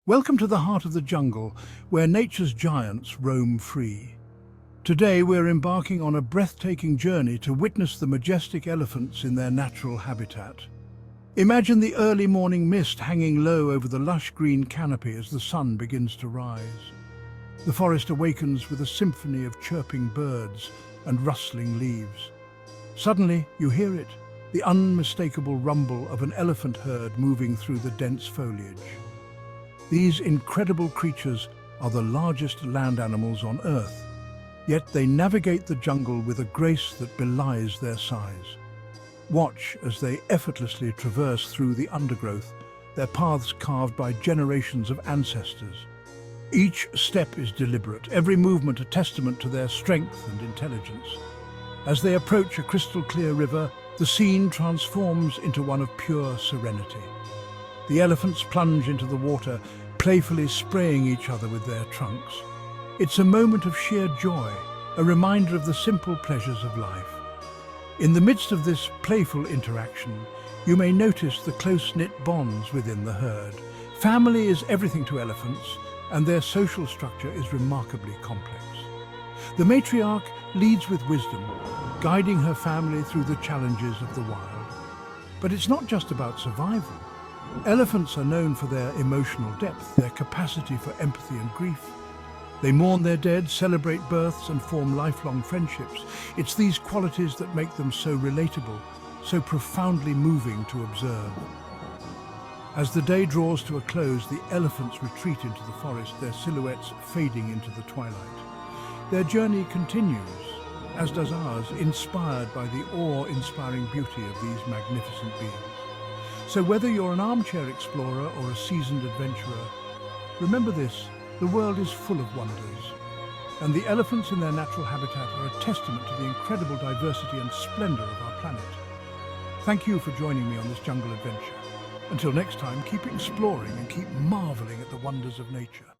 Welcome to the heart of the jungle, where nature's giants roam free. Today we're embarking on a breathtaking journey to witness the majestic elephants in their natural habitat. Imagine the early morning mist hanging low over the lush green canopy as the sun begins to rise. The forest awakens with a symphony of chirping birds and rustling leaves. Suddenly, you hear it, the unmistakable rumble of an elephant herd moving through the dense foliage. These incredible creatures are the largest land animals on Earth, yet they navigate the jungle with a grace that belies their size. Watch as they effortlessly traverse through the undergrowth, their paths carved by generations of ancestors. Each step is deliberate, every movement a testament to their strength and intelligence. As they approach a crystal-clear river, the scene transforms into one of pure serenity. The elephants plunge into the water, playfully spraying each other with their trunks. It's a moment of sheer joy, a reminder of the simple pleasures of life. In the midst of this playful interaction, you may notice the close-knit bonds within the herd. Family is everything to elephants, and their social structure is remarkably complex. The matriarch leads with wisdom, guiding her family through the challenges of the wild. But it's not just about survival. Elephants are known for their emotional depth, their capacity for empathy and grief. They mourn their dead, celebrate births, and form lifelong friendships. It's these qualities that make them so relatable, so profoundly moving to observe. As the day draws to a close, the elephants retreat into the forest, their silhouettes fading into the twilight. Their journey continues, as does ours, inspired by the awe-inspiring beauty of these magnificent beings. So whether you're an armchair explorer or a seasoned adventurer, remember this, the world is full of wonders. And the elephants in their natural habitat are a testament to the incredible diversity and splendor of our planet. Thank you for joining me on this jungle adventure. Until next time, keep exploring and keep marveling at the wonders of nature.